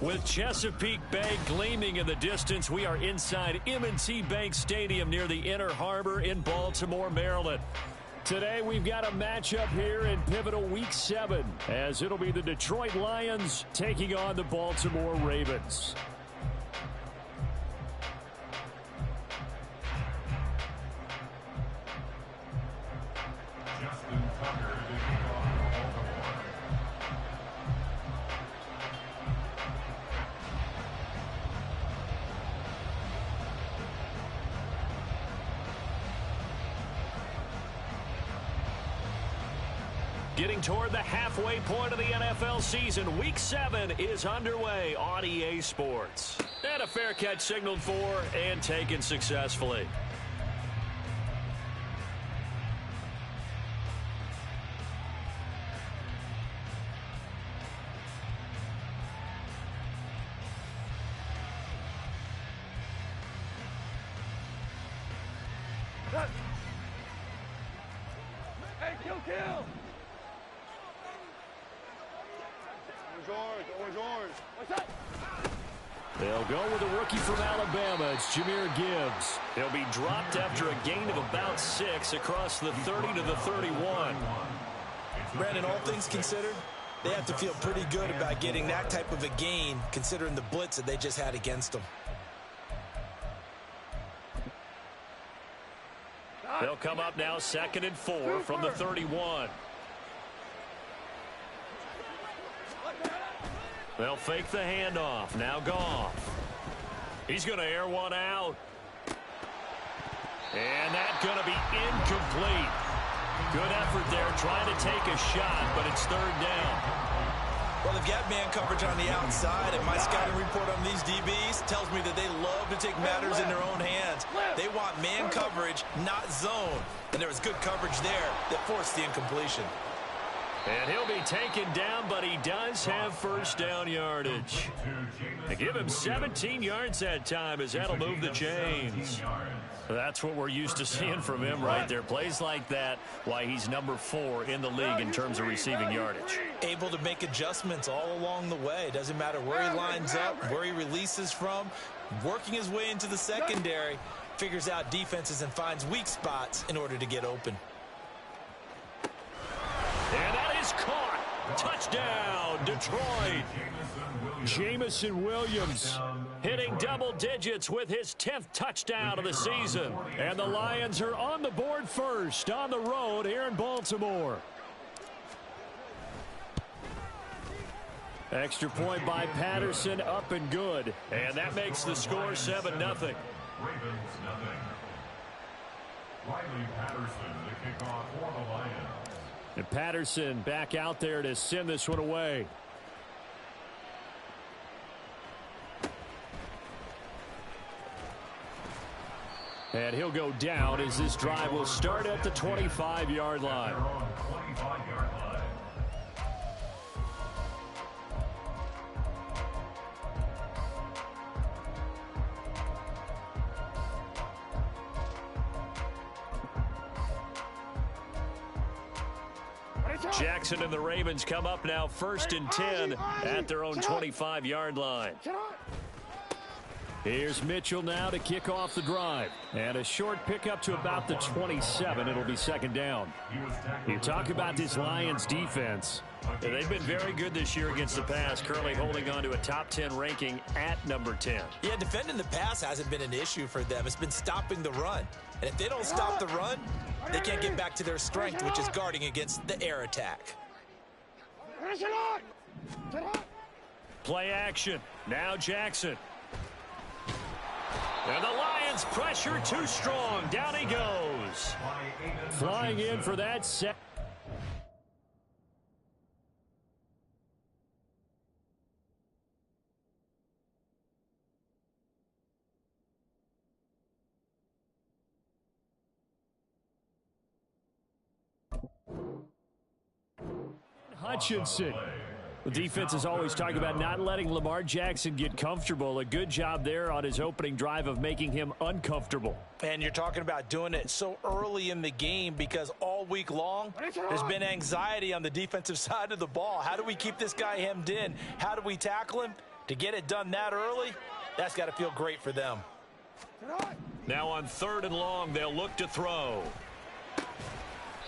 With Chesapeake Bay gleaming in the distance, we are inside M&T Bank Stadium near the Inner Harbor in Baltimore, Maryland. Today, we've got a matchup here in pivotal Week 7, as it'll be the Detroit Lions taking on the Baltimore Ravens. Getting toward the halfway point of the NFL season, Week 7 is underway on EA Sports. And a fair catch signaled for and taken successfully. Hey, kill! Orange. What's that? They'll go with a rookie from Alabama. It's Jahmyr Gibbs. He'll be dropped after a gain of about 6 across the 30 to the 31. Brandon, all things considered, they have to feel pretty good about getting that type of a gain considering the blitz that they just had against them. They'll come up now 2nd and 4 from the 31. They'll fake the handoff. Now Goff. He's going to air one out. And that's going to be incomplete. Good effort there trying to take a shot, but it's 3rd down. Well, they've got man coverage on the outside, and my scouting report on these DBs tells me that they love to take matters in their own hands. They want man coverage, not zone. And there was good coverage there that forced the incompletion. And he'll be taken down, but he does have 1st down yardage. They give him 17 yards that time, as that'll move the chains. That's what we're used to seeing from him right there. Plays like that, why he's number 4 in the league in terms of receiving yardage. Able to make adjustments all along the way. Doesn't matter where he lines up, where he releases from. Working his way into the secondary, figures out defenses and finds weak spots in order to get open. And that is caught. Touchdown, Detroit. Jamison Williams hitting double digits with his 10th touchdown of the season. And the Lions are on the board first on the road here in Baltimore. Extra point by Patterson, up and good. And that makes the score 7-0. Ravens, nothing. Riley Patterson, the kickoff for the Lions. And Patterson back out there to send this one away. And he'll go down as this drive will start at the 25-yard line. Jackson and the Ravens come up now 1st and 10 at their own 25-yard line. Here's Mitchell now to kick off the drive. And a short pickup to about the 27. It'll be 2nd down. You talk about this Lions defense. They've been very good this year against the pass, currently holding on to a top 10 ranking at number 10. Yeah, defending the pass hasn't been an issue for them. It's been stopping the run. And if they don't stop the run, they can't get back to their strength, which is guarding against the air attack. Play action. Now Jackson. And the Lions pressure too strong. Down he goes. Flying in for that set. Hutchinson. The defense is always talking about not letting Lamar Jackson get comfortable. A good job there on his opening drive of making him uncomfortable. And you're talking about doing it so early in the game because all week long there's been anxiety on the defensive side of the ball. How do we keep this guy hemmed in? How do we tackle him? To get it done that early, that's got to feel great for them. Now on 3rd and long, they'll look to throw.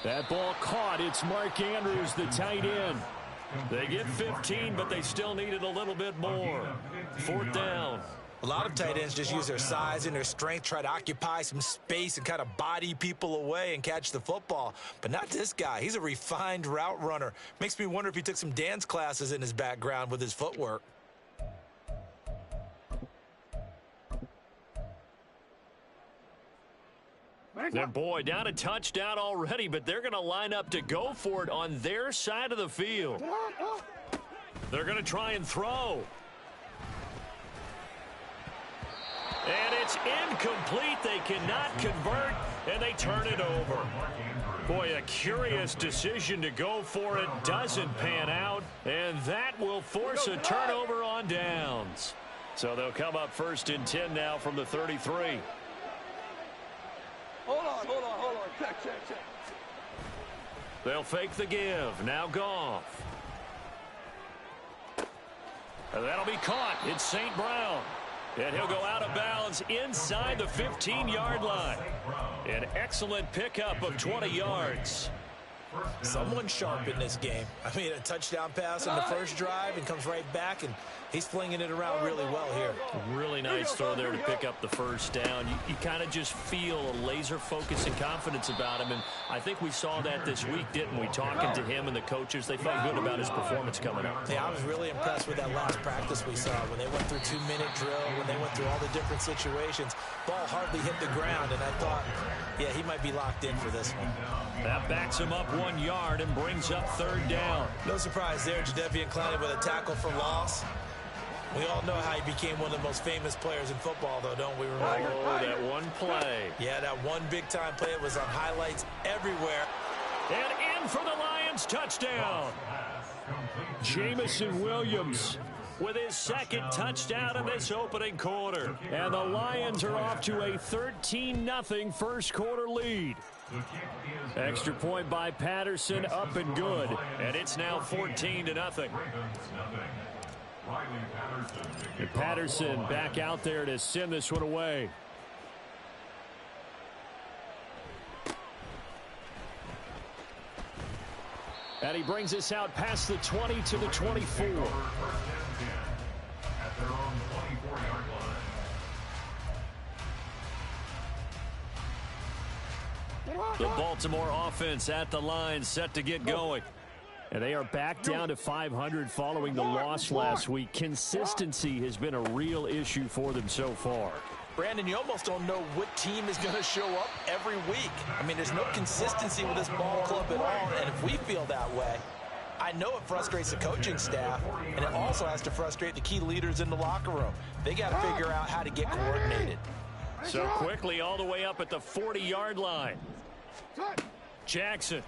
That ball caught. It's Mark Andrews, the tight end. They get 15, but they still needed a little bit more. 4th down. A lot of tight ends just use their size and their strength, try to occupy some space and kind of body people away and catch the football. But not this guy. He's a refined route runner. Makes me wonder if he took some dance classes in his background with his footwork. And boy, down a touchdown already, but they're going to line up to go for it on their side of the field. They're going to try and throw. And it's incomplete. They cannot convert, and they turn it over. Boy, a curious decision to go for it. Doesn't pan out, and that will force a turnover on downs. So they'll come up 1st and 10 now from the 33. Hold on. Check. They'll fake the give. Now Goff. And that'll be caught. It's St. Brown. And he'll go out of bounds inside the 15-yard line. An excellent pickup of 20 yards. Someone sharp in this game. I mean, a touchdown pass on the first drive and comes right back, and he's flinging it around really well here. Really nice throw there to pick up the 1st down. You kind of just feel a laser focus and confidence about him, and I think we saw that this week, didn't we? Talking to him and the coaches, they felt good about his performance coming up. Yeah, I was really impressed with that last practice we saw when they went through 2-minute drill, when they went through all the different situations. Ball hardly hit the ground, and I thought, yeah, he might be locked in for this one. That backs him up 1 yard and brings up 3rd down. No surprise there, Jadeveon Clowney with a tackle for loss. We all know how he became one of the most famous players in football, though, don't we remember? Oh, that one play. Yeah, that one big-time play. It was on highlights everywhere. And in for the Lions, touchdown. Jamison Williams with his 2nd touchdown in this opening quarter. And the Lions are off to a 13-0 first quarter lead. Extra point by Patterson, up and good. And it's now 14-0. And Patterson back out there to send this one away. And he brings us out past the 20 to the 24. At their own 24-yard line. The Baltimore offense at the line, set to get going. And they are back down to 500 following the loss last week. Consistency has been a real issue for them so far. Brandon, you almost don't know what team is going to show up every week. I mean, there's no consistency with this ball club at all, and if we feel that way, I know it frustrates the coaching staff, and it also has to frustrate the key leaders in the locker room. They got to figure out how to get coordinated. So quickly all the way up at the 40-yard line. Jackson.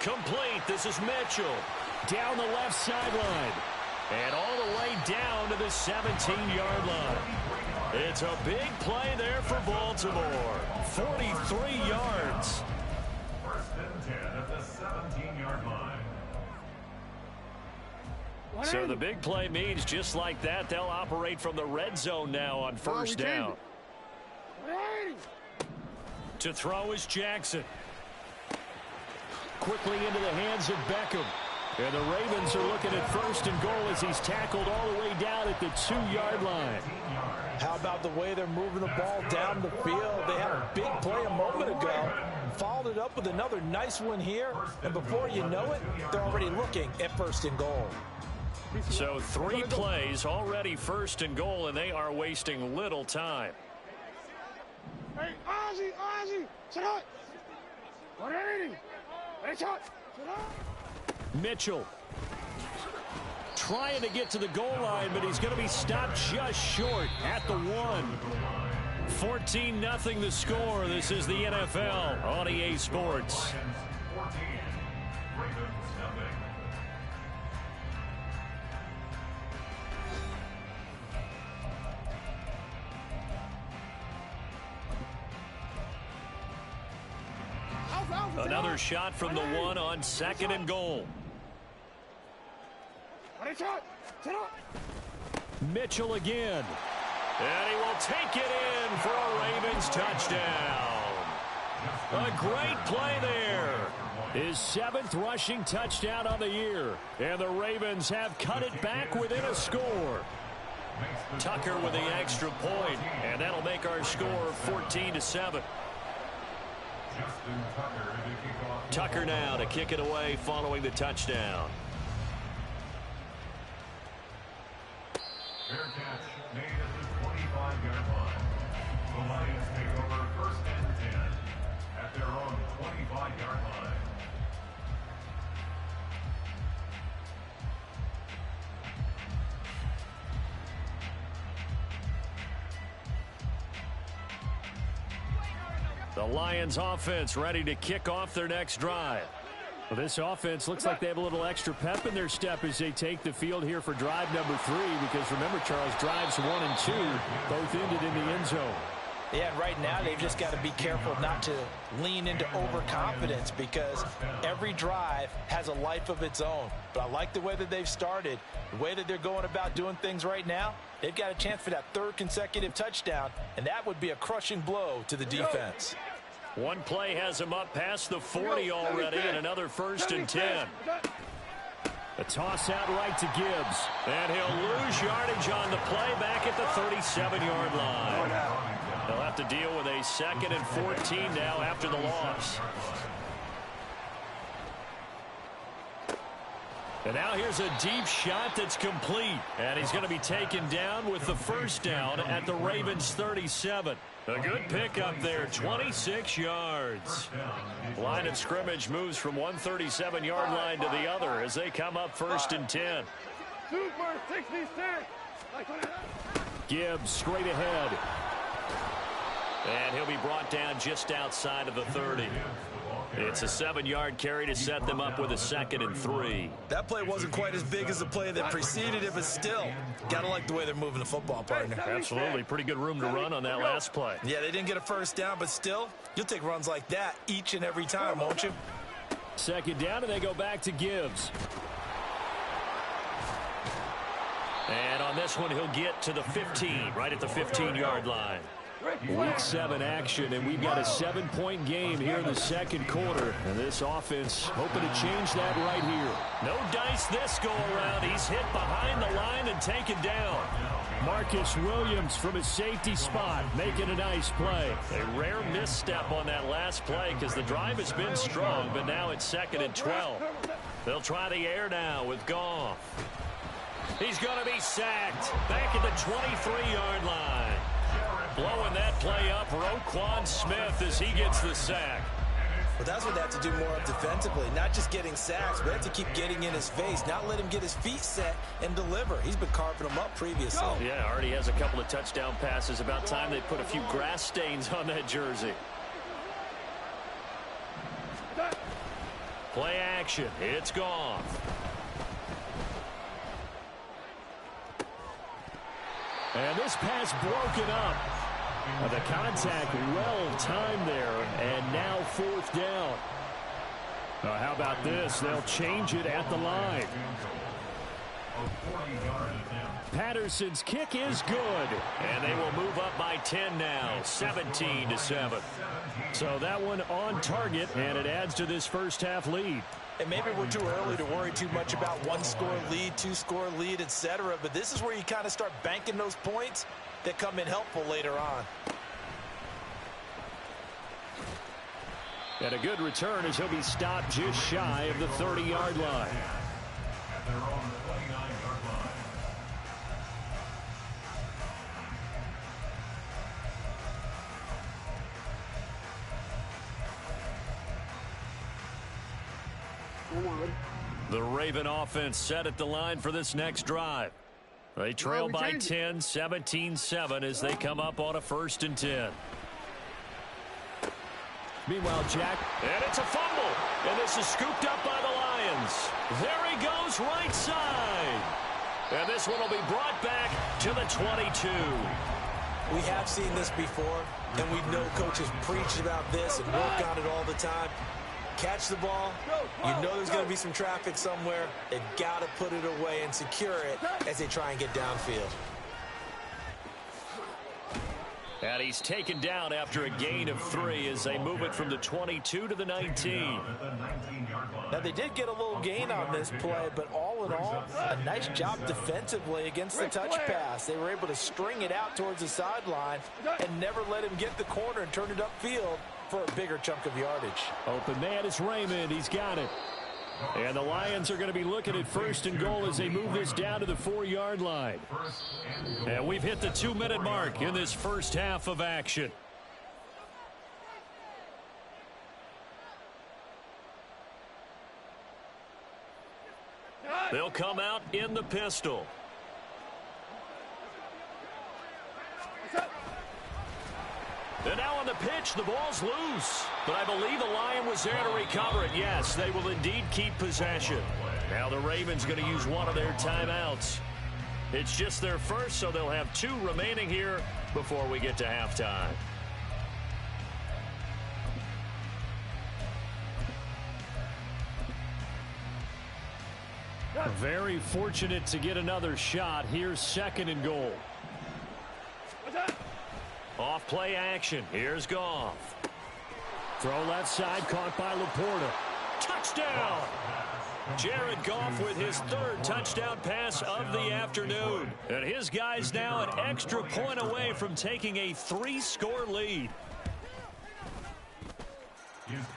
Complete. This is Mitchell. Down the left sideline. And all the way down to the 17-yard line. It's a big play there for Baltimore. 43 yards. 1st and 10 at the 17-yard line. So the big play means just like that, they'll operate from the red zone now on 1st down. To throw is Jackson. Quickly into the hands of Beckham. And the Ravens are looking at 1st and goal as he's tackled all the way down at the 2-yard line. How about the way they're moving the ball down the field? They had a big play a moment ago, followed it up with another nice one here, and before you know it, they're already looking at 1st and goal. So 3 plays already 1st and goal, and they are wasting little time. Hey, Ozzy, sit up. What are you? Hey, sit up. Mitchell trying to get to the goal line, but he's going to be stopped just short at the 1. 14-0 the score. This is the NFL on EA Sports. Another shot from the 1 on 2nd and goal. Mitchell again. And he will take it in for a Ravens touchdown. A great play there. His 7th rushing touchdown on the year. And the Ravens have cut it back within a score. Tucker with the extra point, and that'll make our score 14-7. Tucker now to kick it away following the touchdown. Fair catch made at the 25-yard line. The Lions take over 1st and 10 at their own 25-yard line. The Lions offense ready to kick off their next drive. Well, this offense looks like they have a little extra pep in their step as they take the field here for drive number 3, because remember, Charles, drives 1 and 2 both ended in the end zone. Yeah, and right now they've just got to be careful not to lean into overconfidence, because every drive has a life of its own. But I like the way that they've started, the way that they're going about doing things right now. They've got a chance for that 3rd consecutive touchdown, and that would be a crushing blow to the defense. One play has him up past the 40 already, and another 1st and 10. A toss out right to Gibbs, and he'll lose yardage on the play back at the 37-yard line. They'll have to deal with a 2nd and 14 now after the loss. And now here's a deep shot that's complete, and he's going to be taken down with the 1st down at the Ravens 37. A good pickup there, 26 yards. Line of scrimmage moves from one 37-yard line to the other as they come up 1st and 10. Gibbs straight ahead. And he'll be brought down just outside of the 30. It's a 7-yard carry to set them up with a 2nd and 3. That play wasn't quite as big as the play that preceded it, but still, got to like the way they're moving the football, partner. Absolutely. Pretty good room to run on that last play. Yeah, they didn't get a 1st down, but still, you'll take runs like that each and every time, won't you? 2nd down, and they go back to Gibbs. And on this one, he'll get to the 15, right at the 15-yard line. Week 7 action, and we've got a 7-point game here in the 2nd quarter. And this offense hoping to change that right here. No dice this go-around. He's hit behind the line and taken down. Marcus Williams from his safety spot making a nice play. A rare misstep on that last play because the drive has been strong, but now it's 2nd and 12. They'll try the air now with Goff. He's going to be sacked back at the 23-yard line. Blowing that play up, Roquan Smith, as he gets the sack. But that's what they have to do more of defensively, not just getting sacks, but they have to keep getting in his face, not let him get his feet set and deliver. He's been carving them up previously. Yeah, already has a couple of touchdown passes. About time they put a few grass stains on that jersey. Play action. It's gone. And this pass broken up. The contact well timed there, and now 4th down. How about this? They'll change it at the line. Patterson's kick is good, and they will move up by 10 now, 17-7. So that one on target, and it adds to this first half lead. And maybe we're too early to worry too much about 1-score lead, 2-score lead, etc. But this is where you kind of start banking those points that come in helpful later on. And a good return as he'll be stopped just shy of the 30-yard line. At their own 29-yard line. The Raven offense set at the line for this next drive. They trail by 10, 17-7 as they come up on a 1st and 10. Meanwhile, Jack. And it's a fumble. And this is scooped up by the Lions. There he goes right side. And this one will be brought back to the 22. We have seen this before, and we know coaches preach about this and work on it all the time. catch the ball, you know there's going to be some traffic somewhere. They've got to put it away and secure it as they try and get downfield. And he's taken down after a gain of 3 as they move it from the 22 to the 19. Now, they did get a little gain on this play, but all in all, a nice job defensively against the touch pass. They were able to string it out towards the sideline and never let him get the corner and turn it upfield for a bigger chunk of yardage. Open man is Raymond. He's got it. And the Lions are going to be looking at 1st and goal as they move this down to the 4-yard line. And we've hit the 2-minute mark in this first half of action. They'll come out in the pistol. And now on the pitch, the ball's loose. But I believe the Lion was there to recover it. Yes, they will indeed keep possession. Now the Ravens going to use one of their timeouts. It's just their first, so they'll have 2 remaining here before we get to halftime. Very fortunate to get another shot. Here's 2nd and goal. Off play action. Here's Goff. Throw left side, caught by Laporta. Touchdown! Jared Goff with his 3rd touchdown pass of the afternoon. And his guys now an extra point away from taking a 3-score lead.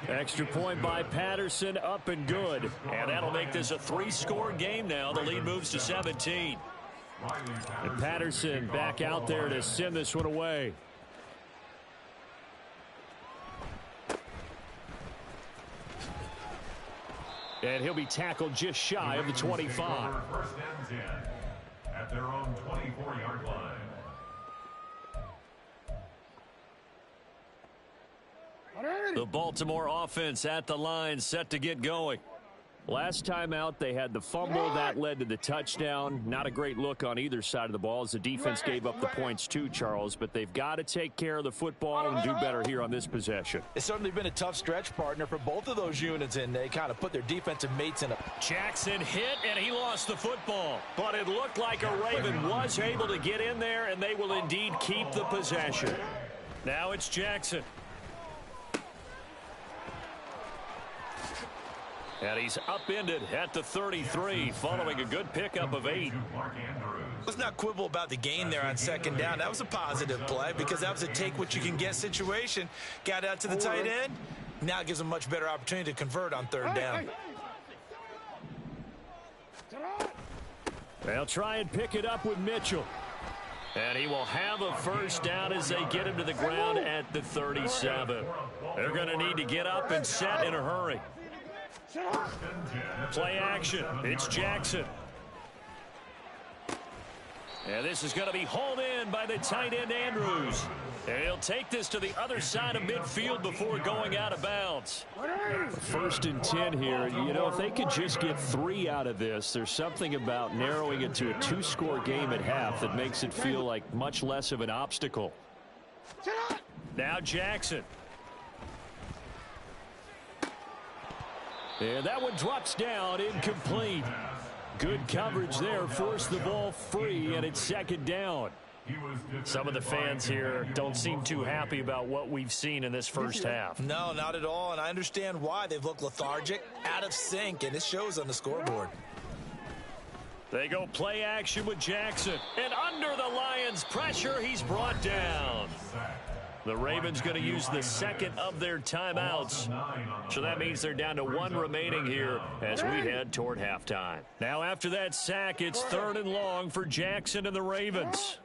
Extra point by Patterson, up and good. And that'll make this a 3-score game now. The lead moves to 17. And Patterson back out there to send this one away. And he'll be tackled just shy of the 25. First and 10 at their own 24-yard line. The Baltimore offense at the line, set to get going. Last time out, they had the fumble that led to the touchdown. Not a great look on either side of the ball as the defense gave up the points too, Charles. But they've got to take care of the football and do better here on this possession. It's certainly been a tough stretch, partner, for both of those units, and they kind of put their defensive mates in a... Jackson hit, and he lost the football. But it looked like a Raven was able to get in there, and they will indeed keep the possession. Now it's Jackson. And he's upended at the 33 following a good pickup of 8. Let's not quibble about the gain there on 2nd down. That was a positive play because that was a take-what-you-can-get situation. Got out to the tight end. Now it gives them a much better opportunity to convert on 3rd down. They'll try and pick it up with Mitchell. And he will have a 1st down as they get him to the ground at the 37. They're going to need to get up and set in a hurry. Play action. It's Jackson. And this is going to be hauled in by the tight end Andrews. And he'll take this to the other side of midfield before going out of bounds. 1st and 10 here. You know, if they could just get 3 out of this, there's something about narrowing it to a 2-score game at half that makes it feel like much less of an obstacle. Now Jackson. And that one drops down, incomplete. Good coverage there, forced the ball free, and it's 2nd down. Some of the fans here don't seem too happy about what we've seen in this first half. No, not at all, and I understand why. They've looked lethargic, out of sync, and it shows on the scoreboard. They go play action with Jackson. And under the Lions' pressure, he's brought down. The Ravens going to use the 2nd of their timeouts. So that means they're down to 1 remaining here as we head toward halftime. Now after that sack, it's 3rd and long for Jackson and the Ravens.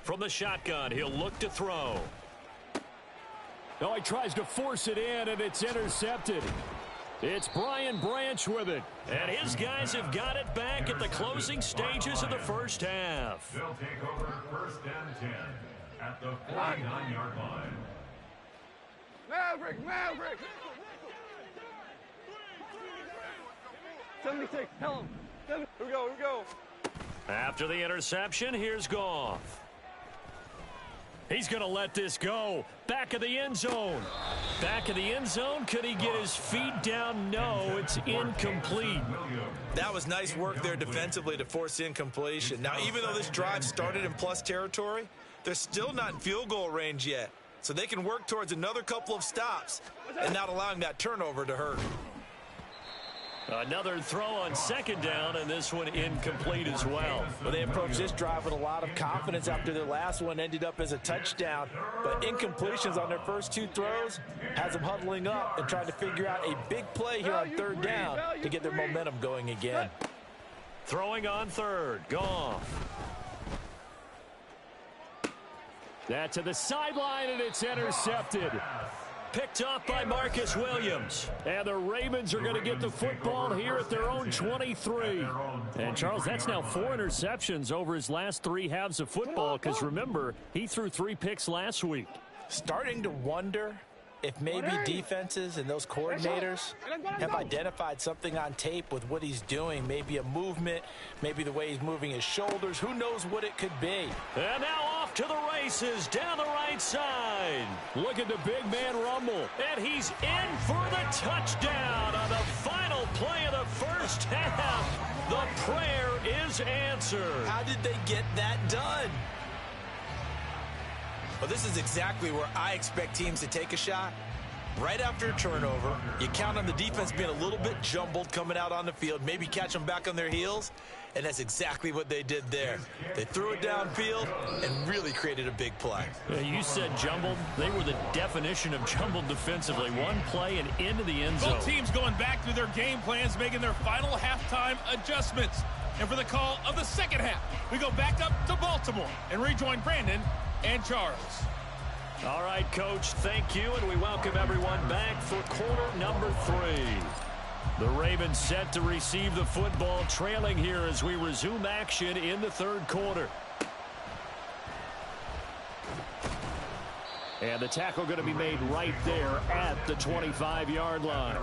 From the shotgun, he'll look to throw. Oh, he tries to force it in, and it's intercepted. It's Brian Branch with it. And his guys have got it back at the closing stages of the first half. They'll take over 1st and 10. At the 49-yard line. Maverick! 76, tell him. Here we go. After the interception, here's Goff. He's going to let this go. Back of the end zone. Back of the end zone. Could he get his feet down? No, it's incomplete. That was nice work there defensively to force incompletion. Now, even though this drive started in plus territory, they're still not in field goal range yet. So they can work towards another couple of stops and not allowing that turnover to hurt. Another throw on second down, and this one incomplete as well. Well, they approached this drive with a lot of confidence after their last one ended up as a touchdown. But incompletions on their first two throws has them huddling up and trying to figure out a big play here on third down to get their momentum going again. Throwing on third. Goff. That to the sideline, and it's intercepted. Picked off by Marcus Williams. And the Ravens are going to get the football here at their own 23. And, Charles, that's now 4 interceptions over his last 3 halves of football because, remember, he threw 3 picks last week. Starting to wonder if maybe defenses and those coordinators have identified something on tape with what he's doing. Maybe a movement, maybe the way he's moving his shoulders. Who knows what it could be. And now off to the races down the right side. Look at the big man rumble. And he's in for the touchdown on the final play of the first half. The prayer is answered. How did they get that done? Well, this is exactly where I expect teams to take a shot. Right after a turnover, you count on the defense being a little bit jumbled coming out on the field, maybe catch them back on their heels, and that's exactly what they did there. They threw it downfield and really created a big play. Yeah, you said jumbled. They were the definition of jumbled defensively. One play and into the end zone. Both teams going back through their game plans, making their final halftime adjustments. And for the call of the second half, we go back up to Baltimore and rejoin Brandon and Charles. All right, Coach, thank you, and we welcome everyone back for quarter number 3. The Ravens set to receive the football, trailing here as we resume action in the third quarter. And the tackle going to be made right there at the 25-yard line.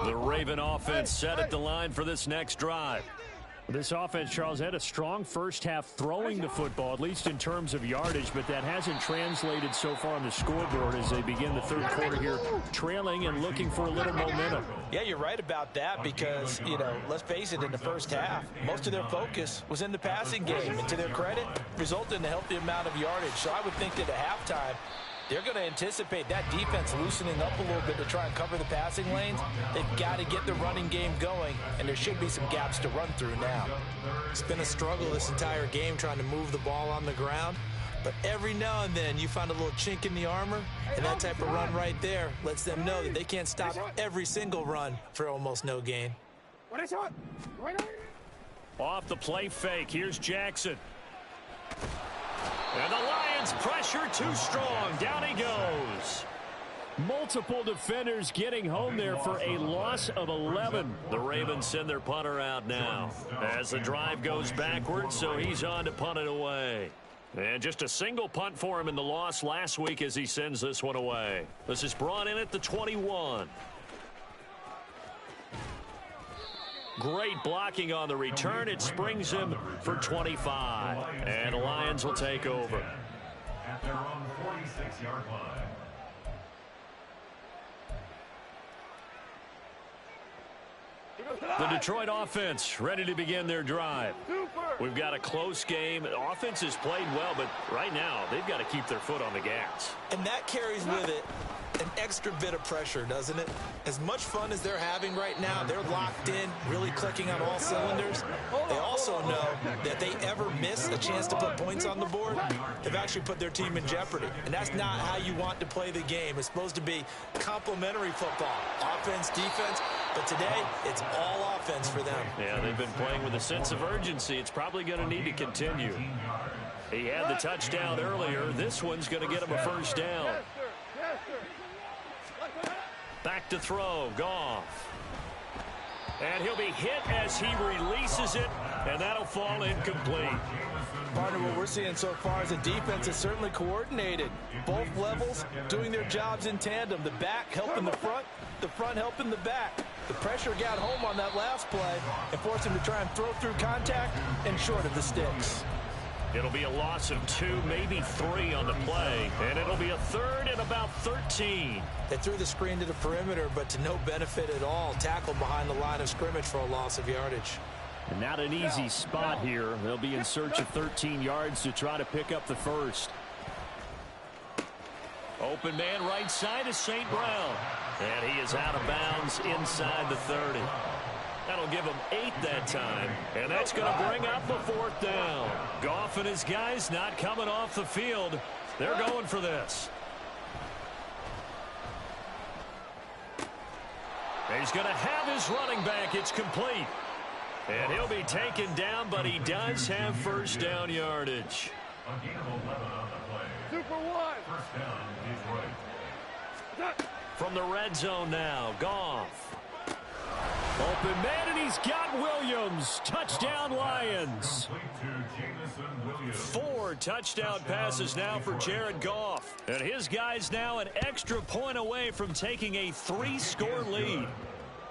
The Raven offense set at the line for this next drive. This offense, Charles, had a strong first half throwing the football, at least in terms of yardage, but that hasn't translated so far on the scoreboard as they begin the third quarter here, trailing and looking for a little momentum. Yeah, you're right about that because, let's face it, in the first half, most of their focus was in the passing game, and to their credit, resulted in a healthy amount of yardage. So I would think that at halftime, they're going to anticipate that defense loosening up a little bit to try and cover the passing lanes. They've got to get the running game going, and there should be some gaps to run through now. It's been a struggle this entire game trying to move the ball on the ground, but every now and then you find a little chink in the armor, and that type of run right there lets them know that they can't stop every single run for almost no gain. Off the play fake, here's Jackson. And the Lions pressure too strong. Down he goes. Multiple defenders getting home there for a loss of 11. The Ravens send their punter out now as the drive goes backwards, so he's on to punt it away. And just a single punt for him in the loss last week as he sends this one away. This is brought in at the 21. Great blocking on the return. It springs him for 25. And the Lions will take over. At their own 46-yard line. The Detroit offense ready to begin their drive. We've got a close game. The offense has played well, but right now they've got to keep their foot on the gas. And that carries with it an extra bit of pressure, doesn't it? As much fun as they're having right now, they're locked in, really clicking on all cylinders. They also know that they ever miss a chance to put points on the board, they've actually put their team in jeopardy. And that's not how you want to play the game. It's supposed to be complementary football, offense, defense. But today, it's all offense for them. Yeah, they've been playing with a sense of urgency. It's probably going to need to continue. He had the touchdown earlier. This one's going to get him a first down. Back to throw, Goff. And he'll be hit as he releases it, and that'll fall incomplete. Partner, what we're seeing so far is a defense is certainly coordinated. Both levels doing their jobs in tandem. The back helping the front helping the back. The pressure got home on that last play and forced him to try and throw through contact and short of the sticks. It'll be a loss of 2, maybe 3 on the play, and it'll be a third and about 13. They threw the screen to the perimeter, but to no benefit at all. Tackled behind the line of scrimmage for a loss of yardage. And not an easy spot here. They'll be in search of 13 yards to try to pick up the first. Open man right side is St. Brown. And he is out of bounds inside the 30. That'll give him 8 that time. And that's going to bring up the 4th down. Goff and his guys not coming off the field. They're going for this. He's going to have his running back. It's complete. And he'll be taken down, but he does have first down yardage. A gain of 11 on the play. Super one. First down, Detroit. From the red zone now, Goff. Open man, and he's got Williams. Touchdown, Lions. 4 touchdown passes now for Jared Goff. And his guys now an extra point away from taking a 3-score lead.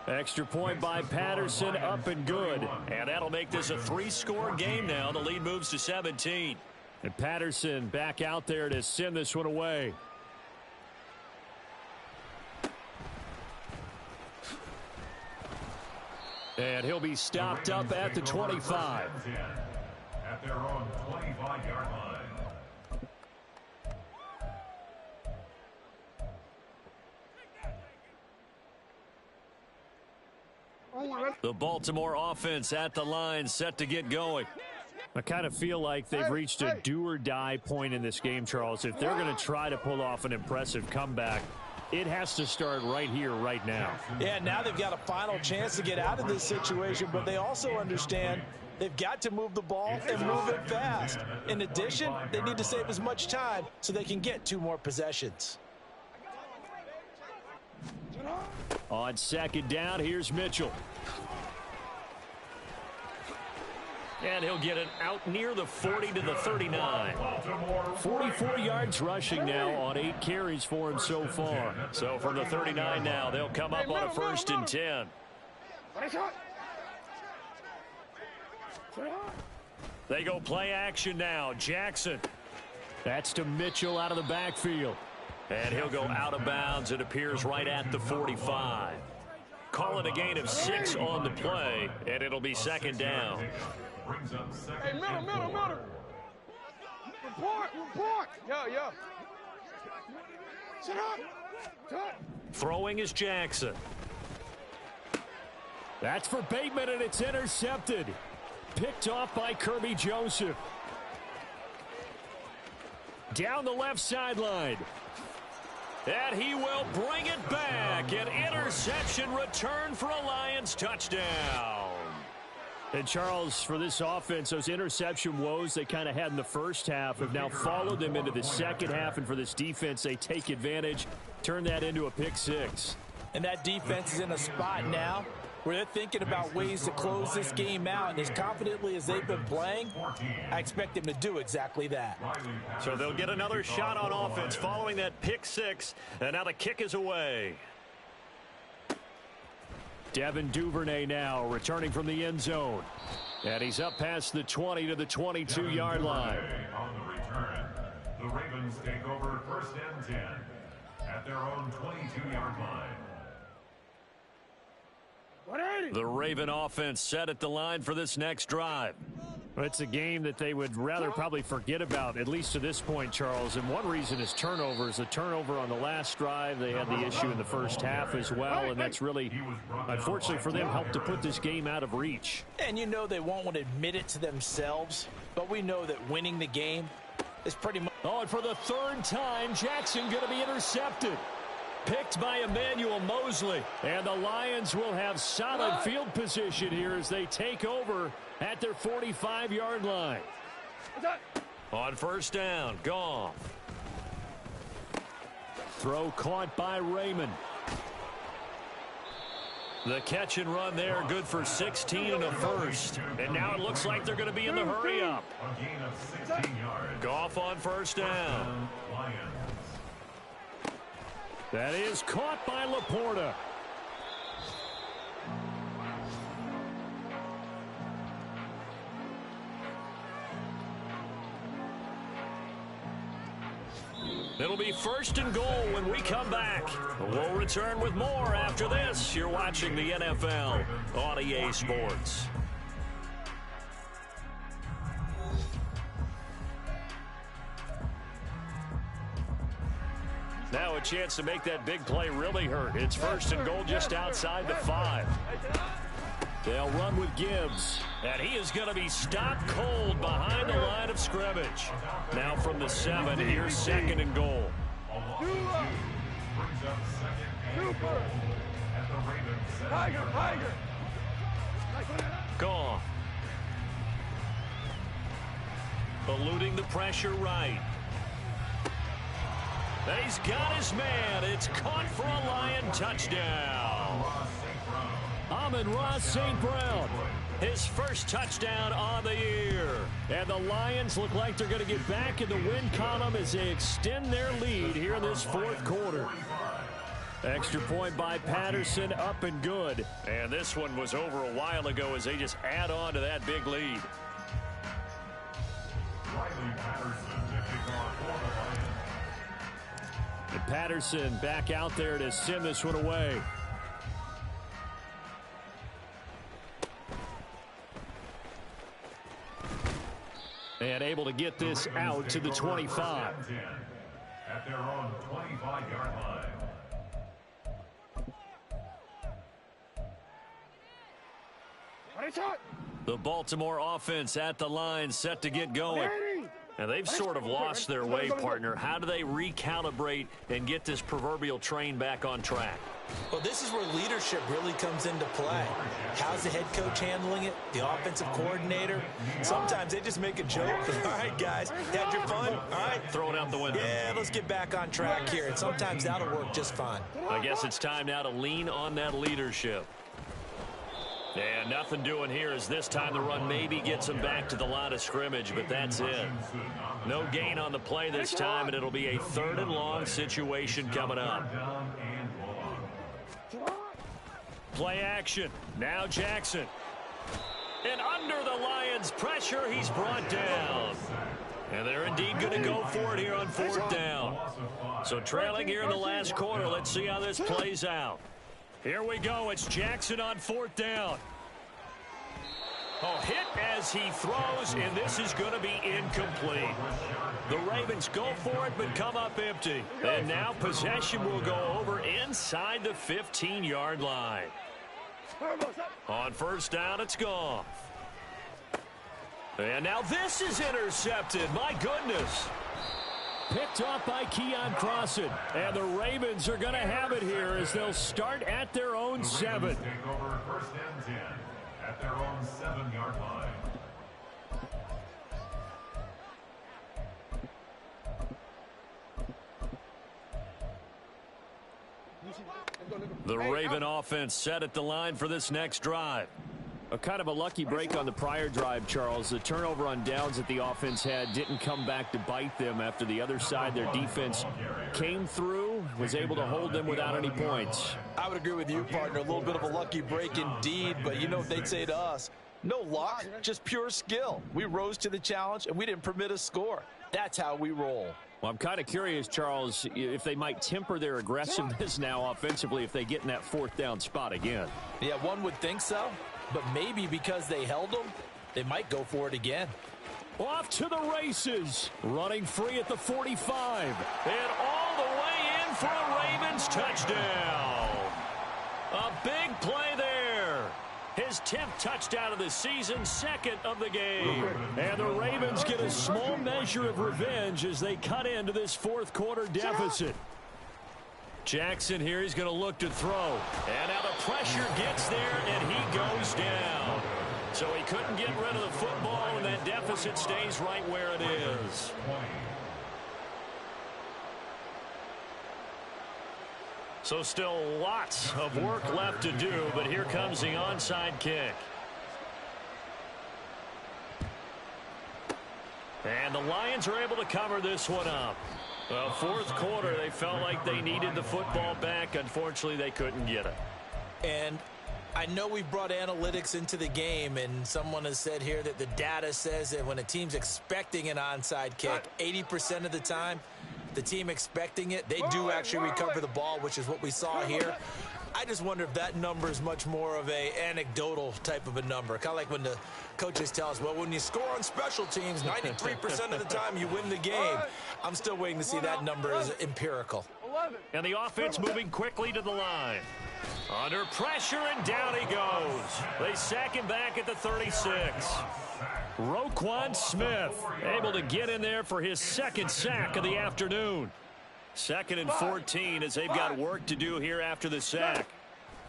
Extra point by Patterson, up and good. And that'll make this a 3-score game now. The lead moves to 17. And Patterson back out there to send this one away. And he'll be stopped up at the 25. At their own 25-yard line. The Baltimore offense at the line, set to get going. I kind of feel like they've reached a do-or-die point in this game, Charles. If they're going to try to pull off an impressive comeback, it has to start right here, right now. Yeah, now they've got a final chance to get out of this situation, but they also understand they've got to move the ball and move it fast. In addition, they need to save as much time so they can get 2 more possessions. On second down, here's Mitchell. And he'll get it out near the 40 to the 39. 44 yards rushing now on 8 carries for him so far. So from the 39 now, they'll come up on a 1st and 10. They go play action now. Jackson. That's to Mitchell out of the backfield. And he'll go out of bounds. It appears right at the 45. Call it a gain of 6 on the play, and it'll be 2nd down. Hey, middle. Report. Yo. Sit up. Throwing is Jackson. That's for Bateman, and it's intercepted. Picked off by Kirby Joseph. Down the left sideline. And he will bring it back. An interception return for a Lions touchdown. And Charles, for this offense, those interception woes they kind of had in the first half have now followed them into the second half. And for this defense, they take advantage, turn that into a pick 6. And that defense is in a spot now where they're thinking about ways to close this game out. And as confidently as they've been playing, I expect them to do exactly that. So they'll get another shot on offense following that pick 6. And now the kick is away. Devin Duvernay now returning from the end zone. And he's up past the 20 to the 22-yard line. On the return, the Ravens take over 1st and 10 at their own 22-yard line. The Raven offense set at the line for this next drive. Well, it's a game that they would rather probably forget about, at least to this point, Charles. And one reason is turnovers. The turnover on the last drive, they had the issue in the first half as well. And that's really, unfortunately for them, helped to put this game out of reach. And you know they won't want to admit it to themselves, but we know that winning the game is pretty much... Oh, and for the 3rd time, Jackson going to be intercepted. Picked by Emmanuel Mosley. And the Lions will have solid field position here as they take over at their 45-yard line. On 1st down, Goff. Throw caught by Raymond. The catch and run there, good for 16 and a first. And now it looks like they're going to be in the hurry-up. A gain of 16 yards. Goff on first down. Lions. That is caught by Laporta. It'll be first and goal when we come back. We'll return with more after this. You're watching the NFL on EA Sports. Now a chance to make that big play really hurt. It's first and goal just outside the 5. They'll run with Gibbs. And he is going to be stopped cold behind the line of scrimmage. Now from the 7, here's second and goal. Brings up second and goal at the Ravens. Tiger. Gone. Eluding the pressure right. He's got his man. It's caught for a Lion touchdown. Amon-Ra St. Brown. His first touchdown on the year. And the Lions look like they're going to get back in the win column as they extend their lead here in this fourth quarter. Extra point by Patterson, up and good. And this one was over a while ago as they just add on to that big lead. And Patterson back out there to send this one away. And able to get this out to the 25. At their own 25-yard line. The Baltimore offense at the line, set to get going. And they've sort of lost their way, partner. How do they recalibrate and get this proverbial train back on track? Well, this is where leadership really comes into play. How's the head coach handling it? The offensive coordinator? Sometimes they just make a joke. All right, guys, had your fun? All right. Throw it out the window. Yeah, let's get back on track here. And sometimes that'll work just fine. I guess it's time now to lean on that leadership. And nothing doing here as this time the run maybe gets them back to the line of scrimmage, but that's it. No gain on the play this time, and it'll be a third and long situation coming up. Play action. Now Jackson. And under the Lions' pressure, he's brought down. And they're indeed going to go for it here on fourth down. So trailing here in the last quarter, let's see how this plays out. Here we go. It's Jackson on fourth down. Oh, hit as he throws, and this is going to be incomplete. The Ravens go for it, but come up empty. And now possession will go over inside the 15-yard line. On first down, it's gone. And now this is intercepted. My goodness. Picked off by Keon Crossan. And the Ravens are going to have it here as they'll start at their own 7. Take over first and 10 at their own 7-yard line. The Raven offense set at the line for this next drive. A kind of a lucky break on the prior drive, Charles. The turnover on downs that the offense had didn't come back to bite them after the other side. Their defense came through, was able to hold them without any points. I would agree with you, partner. A little bit of a lucky break indeed, but you know what they'd say to us? No luck, just pure skill. We rose to the challenge, and we didn't permit a score. That's how we roll. Well, I'm kind of curious, Charles, if they might temper their aggressiveness now offensively if they get in that fourth down spot again. Yeah, one would think so. But maybe because they held them, they might go for it again. Off to the races. Running free at the 45. And all the way in for a Ravens touchdown. A big play there. His 10th touchdown of the season, second of the game. And the Ravens get a small measure of revenge as they cut into this fourth quarter deficit. Jackson here, he's going to look to throw. And now the pressure gets there, and he goes down. So he couldn't get rid of the football, and that deficit stays right where it is. So still lots of work left to do, but here comes the onside kick. And the Lions are able to cover this one up. Well, fourth quarter, they felt like they needed the football back. Unfortunately, they couldn't get it. And I know we brought analytics into the game, and someone has said here that the data says that when a team's expecting an onside kick, 80% of the time, the team expecting it, they do actually recover the ball, which is what we saw here. I just wonder if that number is much more of a anecdotal type of a number. Kind of like when the coaches tell us, well, when you score on special teams, 93% of the time you win the game. I'm still waiting to see that number as empirical. And the offense moving quickly to the line. Under pressure, and down he goes. They sack him back at the 36. Roquan Smith able to get in there for his second sack of the afternoon. 2nd and 14 as they've got work to do here after the sack.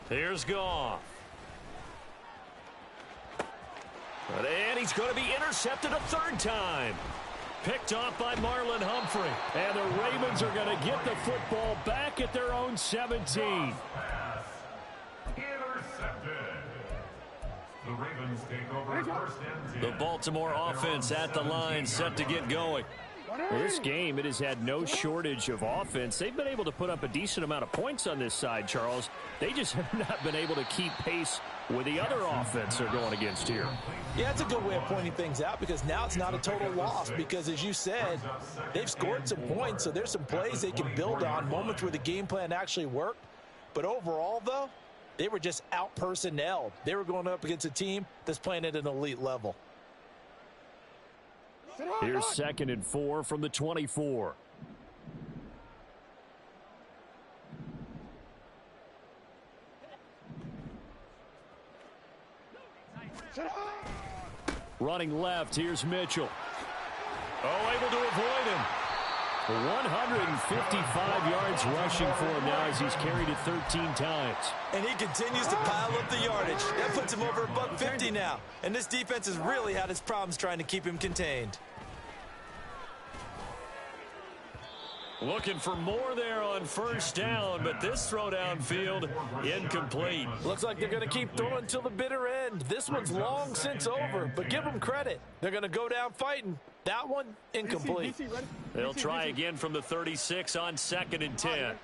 Here's Goff. And he's going to be intercepted a third time. Picked off by Marlon Humphrey. And the Ravens are going to get the football back at their own 17. The Ravens take over first and 10. The Baltimore offense at the line, set to get going. This game, it has had no shortage of offense. They've been able to put up a decent amount of points on this side, Charles. They just have not been able to keep pace with the other offense they're going against here. Yeah, it's a good way of pointing things out because now it's not a total loss because, as you said, they've scored some points, so there's some plays they can build on, moments where the game plan actually worked. But overall, though, they were just out-personnelled. They were going up against a team that's playing at an elite level. Here's 2nd and 4 from the 24. Running left, here's Mitchell. Oh, able to avoid him. 155 yards rushing for him now as he's carried it 13 times. And he continues to pile up the yardage. That puts him over $150 now. And this defense has really had its problems trying to keep him contained. Looking for more there on first down, but this throw downfield incomplete. Looks like they're going to keep throwing till the bitter end. This one's long since over, but give them credit. They're going to go down fighting. That one, incomplete. They'll try again from the 36 on 2nd and 10.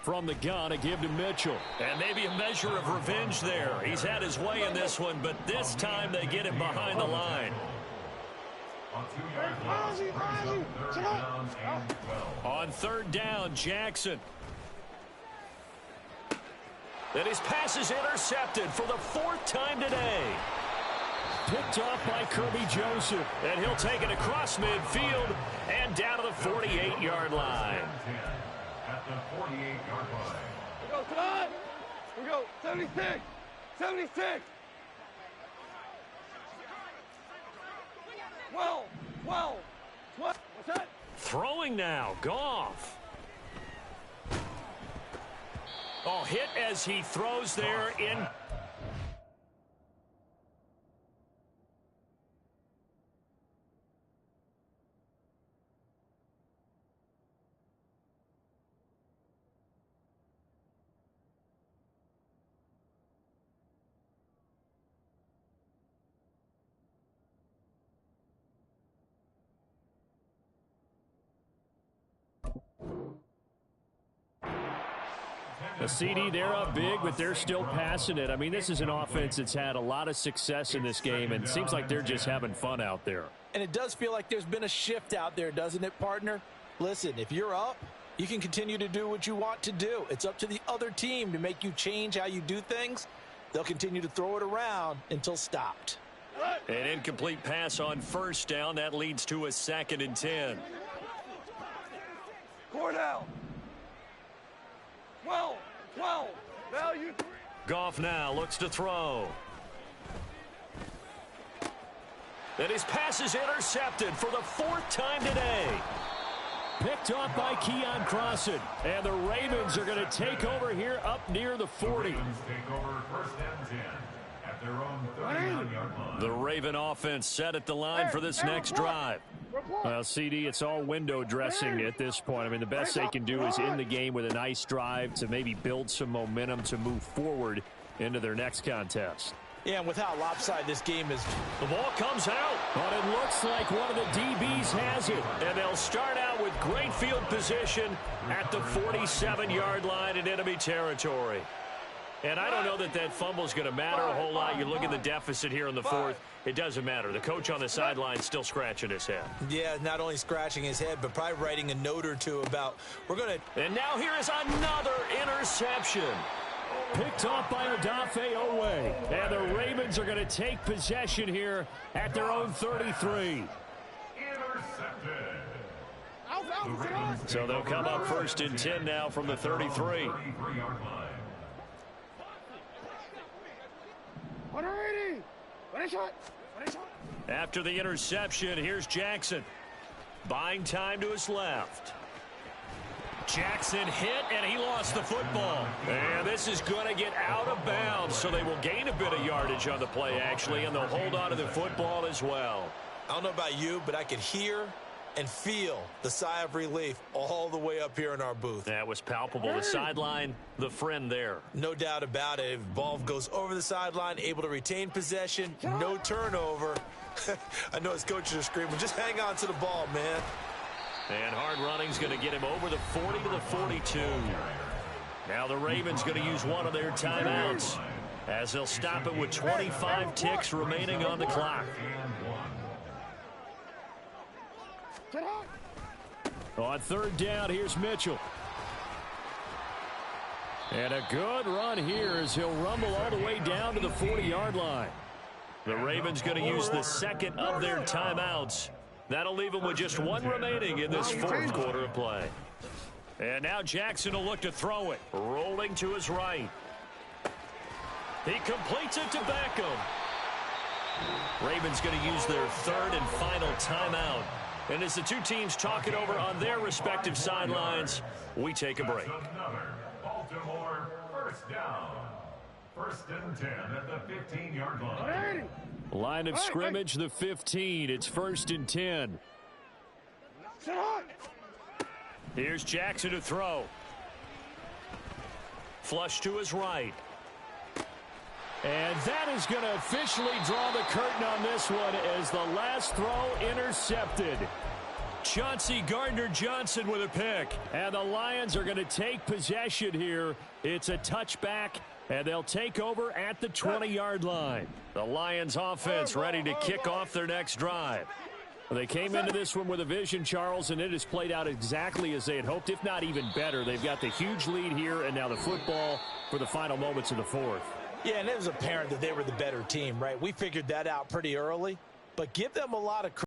From the gun, a give to Mitchell. And maybe a measure of revenge there. He's had his way in this one, but this time they get him behind the line. On 3rd down, Jackson. And his pass is intercepted for the 4th time today. Picked off by Kirby Joseph. And he'll take it across midfield and down to the 48-yard line. At the 48-yard line. We go, Todd. We go, 76. 76. 12. What's that? Throwing now, Goff. Oh, hit as he throws there in. A CD, they're up big, but they're still passing it. I mean, this is an offense that's had a lot of success in this game, and it seems like they're just having fun out there. And it does feel like there's been a shift out there, doesn't it, partner? Listen, if you're up, you can continue to do what you want to do. It's up to the other team to make you change how you do things. They'll continue to throw it around until stopped. An incomplete pass on first down. That leads to a 2nd and 10. Cordell. 12. Value 3. Goff now looks to throw. And his pass is intercepted for the 4th time today. Picked off by Keon Crossan. And the Ravens are going to take over here up near the 40. Ravens take over first and 10 at their own 39-yard line. The Raven offense set at the line for this next drive. Well, CD, it's all window dressing at this point. I mean, the best they can do is in the game with a nice drive to maybe build some momentum to move forward into their next contest. Yeah, and with how lopsided this game is. The ball comes out, but it looks like one of the DBs has it. And they'll start out with great field position at the 47-yard line in enemy territory. And I don't know that that fumble is going to matter a whole lot. You look at the deficit here in the fourth. It doesn't matter. The coach on the sideline still scratching his head. Yeah, not only scratching his head, but probably writing a note or two about, we're going to. And now here is another interception. Picked off by Odafe Owe. And the Ravens are going to take possession here at their own 33. So they'll come up 1st and 10 now from the 33. After the interception, here's Jackson. Buying time to his left. Jackson hit, and he lost the football. And this is going to get out of bounds, so they will gain a bit of yardage on the play, actually, and they'll hold on to the football as well. I don't know about you, but I could hear and feel the sigh of relief all the way up here in our booth. That was palpable. The sideline, the friend there. No doubt about it. If ball goes over the sideline, able to retain possession, no turnover. I know his coaches are screaming, just hang on to the ball, man. And hard running's going to get him over the 40 to the 42. Now the Ravens going to use one of their timeouts as they'll stop it with 25 ticks remaining on the clock. On 3rd down, here's Mitchell. And a good run here as he'll rumble all the way down to the 40-yard line. The Ravens going to use the second of their timeouts. That'll leave them with just one remaining in this 4th quarter of play. And now Jackson will look to throw it. Rolling to his right. He completes it to Beckham. Ravens going to use their 3rd and final timeout. And as the two teams talk it over on their respective sidelines, we take a break. Baltimore, 1st down. 1st and 10 at the 15-yard line. Line of scrimmage, the 15. It's 1st and 10. Here's Jackson to throw. Flush to his right. And that is going to officially draw the curtain on this one as the last throw intercepted. Chauncey Gardner-Johnson with a pick. And the Lions are going to take possession here. It's a touchback, and they'll take over at the 20-yard line. The Lions offense ready to kick off their next drive. They came into this one with a vision, Charles, and it has played out exactly as they had hoped, if not even better. They've got the huge lead here, and now the football for the final moments of the 4th. Yeah, and it was apparent that they were the better team, right? We figured that out pretty early, but give them a lot of credit.